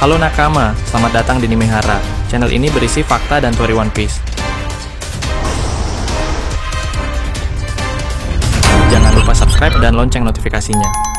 Halo nakama, selamat datang di Nimehara. Channel ini berisi fakta dan teori One Piece. Jangan lupa subscribe dan lonceng notifikasinya.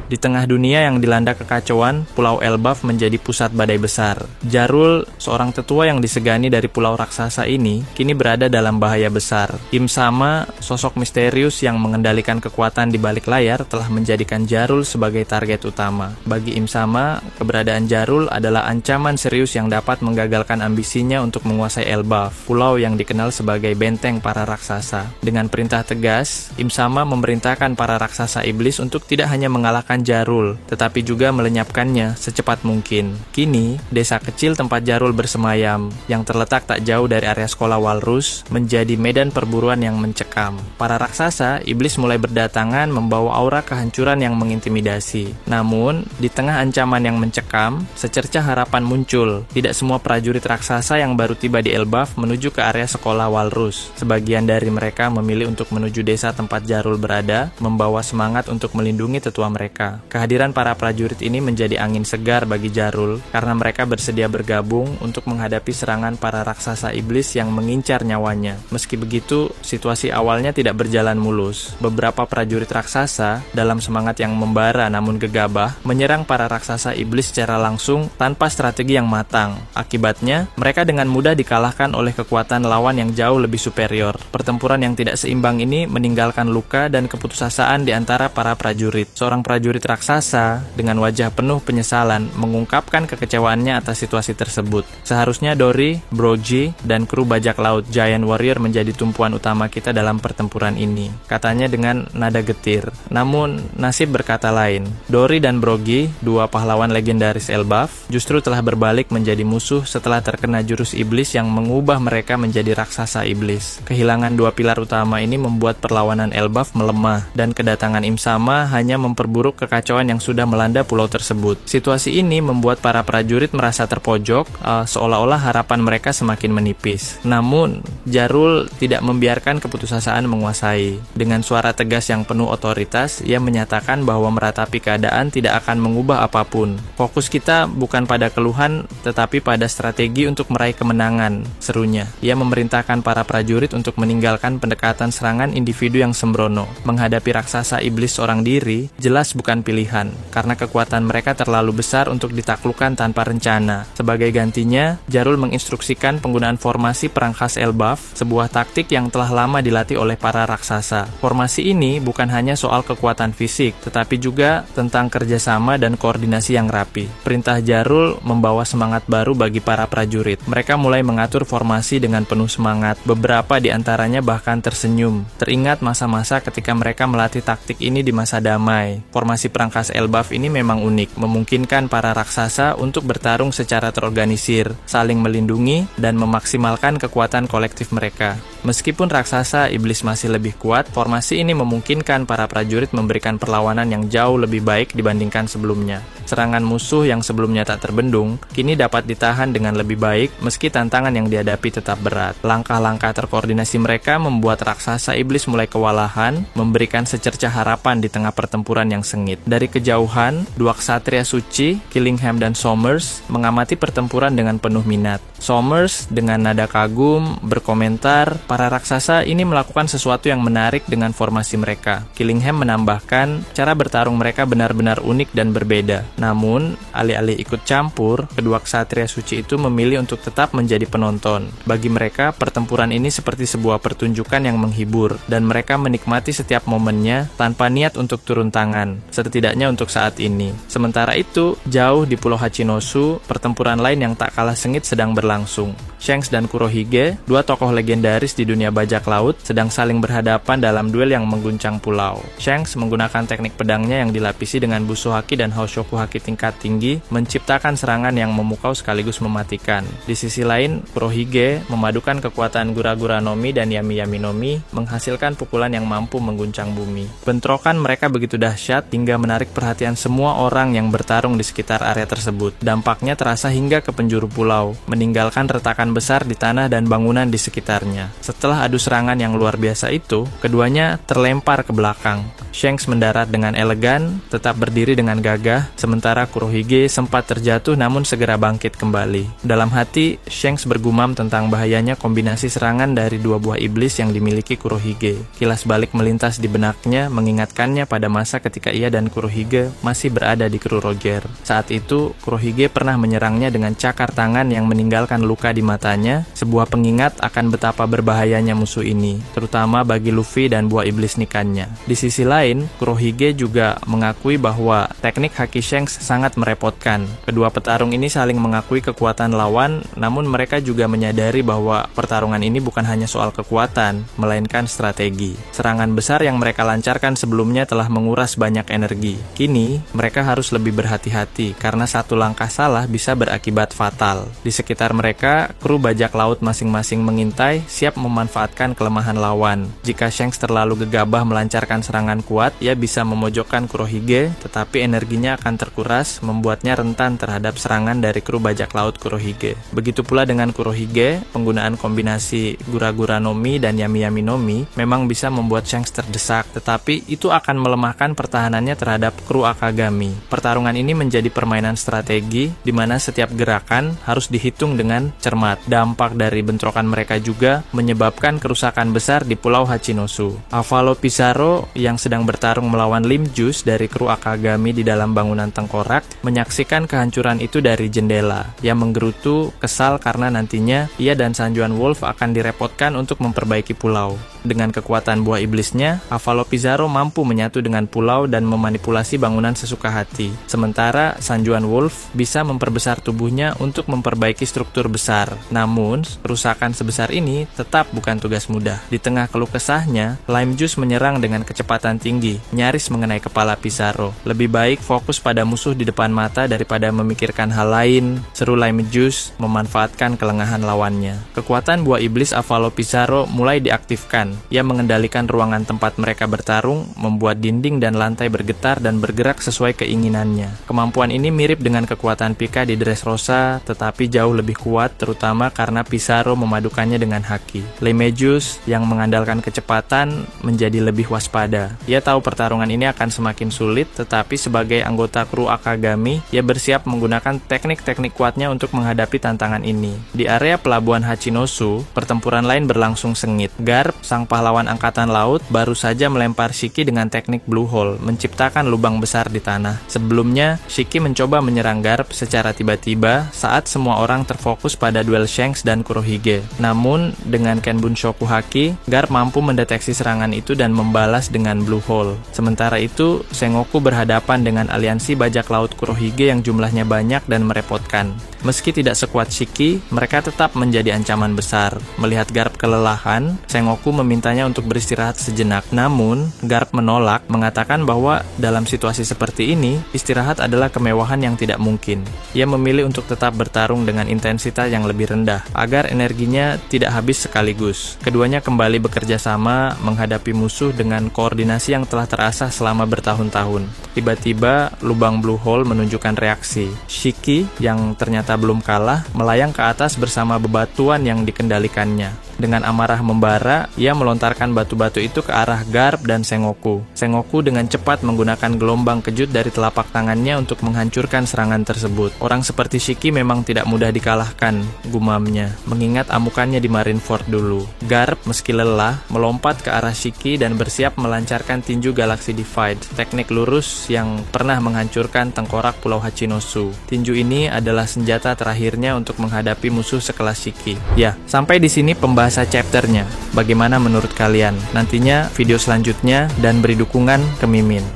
Di tengah dunia yang dilanda kekacauan, Pulau Elbaf menjadi pusat badai besar. Jarul, seorang tetua yang disegani dari pulau raksasa ini, kini berada dalam bahaya besar. Im Sama, sosok misterius yang mengendalikan kekuatan di balik layar, telah menjadikan Jarul sebagai target utama. Bagi Im Sama, keberadaan Jarul adalah ancaman serius yang dapat menggagalkan ambisinya untuk menguasai Elbaf, pulau yang dikenal sebagai benteng para raksasa. Dengan perintah tegas, Im Sama memerintahkan para raksasa iblis untuk tidak hanya mengalahkan Jarul, tetapi juga melenyapkannya secepat mungkin. Kini, desa kecil tempat Jarul bersemayam, yang terletak tak jauh dari area sekolah Walrus, menjadi medan perburuan yang mencekam. Para raksasa, iblis mulai berdatangan membawa aura kehancuran yang mengintimidasi. Namun, di tengah ancaman yang mencekam, secercah harapan muncul. Tidak semua prajurit raksasa yang baru tiba di Elbaf menuju ke area sekolah Walrus. Sebagian dari mereka memilih untuk menuju desa tempat Jarul berada, membawa semangat untuk melindungi tetua mereka. Kehadiran para prajurit ini menjadi angin segar bagi Jarul karena mereka bersedia bergabung untuk menghadapi serangan para raksasa iblis yang mengincar nyawanya. Meski begitu, situasi awalnya tidak berjalan mulus. Beberapa prajurit raksasa, dalam semangat yang membara namun gegabah, menyerang para raksasa iblis secara langsung tanpa strategi yang matang. Akibatnya, mereka dengan mudah dikalahkan oleh kekuatan lawan yang jauh lebih superior. Pertempuran yang tidak seimbang ini meninggalkan luka dan keputusasaan di antara para prajurit. Seorang prajurit raksasa dengan wajah penuh penyesalan mengungkapkan kekecewaannya atas situasi tersebut. Seharusnya Dory, Brogy, dan kru bajak laut Giant Warrior menjadi tumpuan utama kita dalam pertempuran ini, katanya dengan nada getir. Namun, nasib berkata lain. Dory dan Brogy, dua pahlawan legendaris Elbaf, justru telah berbalik menjadi musuh setelah terkena jurus iblis yang mengubah mereka menjadi raksasa iblis. Kehilangan dua pilar utama ini membuat perlawanan Elbaf melemah, dan kedatangan Im Sama hanya memperburuk kekacauan yang sudah melanda pulau tersebut. Situasi ini membuat para prajurit merasa terpojok, seolah-olah harapan mereka semakin menipis. Namun, Jarul tidak membiarkan keputusasaan menguasai. Dengan suara tegas yang penuh otoritas, ia menyatakan bahwa meratapi keadaan tidak akan mengubah apapun. Fokus kita bukan pada keluhan, tetapi pada strategi untuk meraih kemenangan, serunya. Ia memerintahkan para prajurit untuk meninggalkan pendekatan serangan individu yang sembrono. Menghadapi raksasa iblis seorang diri, jelas bukan pilihan, karena kekuatan mereka terlalu besar untuk ditaklukkan tanpa rencana. Sebagai gantinya, Jarul menginstruksikan penggunaan formasi perang khas Elbaf, sebuah taktik yang telah lama dilatih oleh para raksasa. Formasi ini bukan hanya soal kekuatan fisik, tetapi juga tentang kerjasama dan koordinasi yang rapi. Perintah Jarul membawa semangat baru bagi para prajurit. Mereka mulai mengatur formasi dengan penuh semangat. Beberapa di antaranya bahkan tersenyum, teringat masa-masa ketika mereka melatih taktik ini di masa damai. Formasi perang khas Elbaf ini memang unik, memungkinkan para raksasa untuk bertarung secara terorganisir, saling melindungi, dan memaksimalkan kekuatan kolektif mereka. Meskipun raksasa iblis masih lebih kuat, formasi ini memungkinkan para prajurit memberikan perlawanan yang jauh lebih baik dibandingkan sebelumnya. Serangan musuh yang sebelumnya tak terbendung, kini dapat ditahan dengan lebih baik meski tantangan yang dihadapi tetap berat. Langkah-langkah terkoordinasi mereka membuat raksasa iblis mulai kewalahan, memberikan secercah harapan di tengah pertempuran yang sengit. Dari kejauhan, dua ksatria suci, Killingham dan Somers, mengamati pertempuran dengan penuh minat. Somers dengan nada kagum berkomentar, para raksasa ini melakukan sesuatu yang menarik dengan formasi mereka. Killingham menambahkan, cara bertarung mereka benar-benar unik dan berbeda. Namun, alih-alih ikut campur, kedua ksatria suci itu memilih untuk tetap menjadi penonton. Bagi mereka, pertempuran ini seperti sebuah pertunjukan yang menghibur, dan mereka menikmati setiap momennya tanpa niat untuk turun tangan, setidaknya untuk saat ini. Sementara itu, jauh di Pulau Hachinosu, pertempuran lain yang tak kalah sengit sedang berlangsung. Shanks dan Kurohige, dua tokoh legendaris di dunia bajak laut, sedang saling berhadapan dalam duel yang mengguncang pulau. Shanks menggunakan teknik pedangnya yang dilapisi dengan busu haki dan Hoshoku haki tingkat tinggi, menciptakan serangan yang memukau sekaligus mematikan. Di sisi lain, Kurohige memadukan kekuatan Gura-Gura Nomi dan Yami-Yami Nomi, menghasilkan pukulan yang mampu mengguncang bumi. Bentrokan mereka begitu dahsyat hingga menarik perhatian semua orang yang bertarung di sekitar area tersebut. Dampaknya terasa hingga ke penjuru pulau, meninggalkan retakan besar di tanah dan bangunan di sekitarnya. Setelah adu serangan yang luar biasa itu, keduanya terlempar ke belakang. Shanks mendarat dengan elegan, tetap berdiri dengan gagah, sementara Kurohige sempat terjatuh namun segera bangkit kembali. Dalam hati, Shanks bergumam tentang bahayanya kombinasi serangan dari dua buah iblis yang dimiliki Kurohige. Kilas balik melintas di benaknya, mengingatkannya pada masa ketika ia dan Kurohige masih berada di kru Roger. Saat itu, Kurohige pernah menyerangnya dengan cakar tangan yang meninggalkan luka di matanya, sebuah pengingat akan betapa berbahayanya musuh ini, terutama bagi Luffy dan buah iblis Nikannya. Di sisi lain, Kurohige juga mengakui bahwa teknik Haki Shanks sangat merepotkan. Kedua petarung ini saling mengakui kekuatan lawan, namun mereka juga menyadari bahwa pertarungan ini bukan hanya soal kekuatan, melainkan strategi. Serangan besar yang mereka lancarkan sebelumnya telah menguras banyak energi. Kini, mereka harus lebih berhati-hati karena satu langkah salah bisa berakibat fatal. Di sekitar mereka, kru bajak laut masing-masing mengintai, siap memanfaatkan kelemahan lawan. Jika Shanks terlalu gegabah melancarkan serangan kuat, ia bisa memojokkan Kurohige, tetapi energinya akan terkuras, membuatnya rentan terhadap serangan dari kru bajak laut Kurohige. Begitu pula dengan Kurohige, penggunaan kombinasi Gura-Gura Nomi dan Yami-Yami Nomi memang bisa membuat Shanks terdesak, tetapi itu akan melemahkan pertahanannya terhadap kru Akagami. Pertarungan ini menjadi permainan strategi, di mana setiap gerakan harus dihitung dengan cermat. Dampak dari bentrokan mereka juga menyebabkan kerusakan besar di Pulau Hachinosu. Avalo Pizarro yang sedang bertarung melawan Lim Juice dari kru Akagami di dalam bangunan tengkorak menyaksikan kehancuran itu dari jendela. Ia menggerutu, kesal karena nantinya ia dan Sanjuan Wolf akan direpotkan untuk memperbaiki pulau. Dengan kekuatan buah iblisnya, Avalo Pizarro mampu menyatu dengan pulau dan memanipulasi bangunan sesuka hati. Sementara Sanjuan Wolf bisa memperbesar tubuhnya untuk memperbaiki struktur besar. Namun, kerusakan sebesar ini tetap bukan tugas mudah. Di tengah keluh kesahnya, Lime Juice menyerang dengan kecepatan tinggi, nyaris mengenai kepala Pizarro. Lebih baik fokus pada musuh di depan mata daripada memikirkan hal lain, seru Lime Juice memanfaatkan kelengahan lawannya. Kekuatan buah iblis Avalo Pizarro mulai diaktifkan. Ia mengendalikan ruangan tempat mereka bertarung, membuat dinding dan lantai bergetar dan bergerak sesuai keinginannya. Kemampuan ini mirip dengan kekuatan Pika di Dressrosa, tetapi jauh lebih kuat, terutama karena Pizarro memadukannya dengan haki. Lemejus yang mengandalkan kecepatan menjadi lebih waspada. Ia tahu pertarungan ini akan semakin sulit, tetapi sebagai anggota kru Akagami, ia bersiap menggunakan teknik-teknik kuatnya untuk menghadapi tantangan ini. Di area pelabuhan Hachinosu, pertempuran lain berlangsung sengit. Garp, sang pahlawan angkatan laut, baru saja melempar Shiki dengan teknik Blue Hole, menciptakan lubang besar di tanah. Sebelumnya, Shiki mencoba menyerang Garp secara tiba-tiba saat semua orang terfokus pada duel Shanks dan Kurohige. Namun, dengan Kenbunshoku Haki, Garp mampu mendeteksi serangan itu dan membalas dengan Blue Hole. Sementara itu, Sengoku berhadapan dengan aliansi bajak laut Kurohige yang jumlahnya banyak dan merepotkan. Meski tidak sekuat Shiki, mereka tetap menjadi ancaman besar. Melihat Garp kelelahan, Sengoku memintanya untuk beristirahat sejenak. Namun, Garp menolak, mengatakan bahwa dalam situasi seperti ini, istirahat adalah kemewahan yang tidak mungkin. Ia memilih untuk tetap bertarung dengan intensitas yang lebih rendah, agar energinya tidak habis sekaligus. Keduanya kembali bekerja sama menghadapi musuh dengan koordinasi yang telah terasah selama bertahun-tahun. Tiba-tiba, lubang Blue Hole menunjukkan reaksi. Shiki, yang ternyata belum kalah, melayang ke atas bersama bebatuan yang dikendalikannya. Dengan amarah membara, ia melontarkan batu-batu itu ke arah Garp dan Sengoku. Sengoku dengan cepat menggunakan gelombang kejut dari telapak tangannya untuk menghancurkan serangan tersebut. Orang seperti Shiki memang tidak mudah dikalahkan, gumamnya, mengingat amukannya di Marineford dulu. Garp, meski lelah, melompat ke arah Shiki dan bersiap melancarkan tinju Galaxy Divide, teknik lurus yang pernah menghancurkan tengkorak Pulau Hachinosu. Tinju ini adalah senjata terakhirnya untuk menghadapi musuh sekelas Shiki. Ya, sampai di sini pembahasan chapternya. Bagaimana menurut kalian? Nantinya video selanjutnya dan beri dukungan ke Mimin.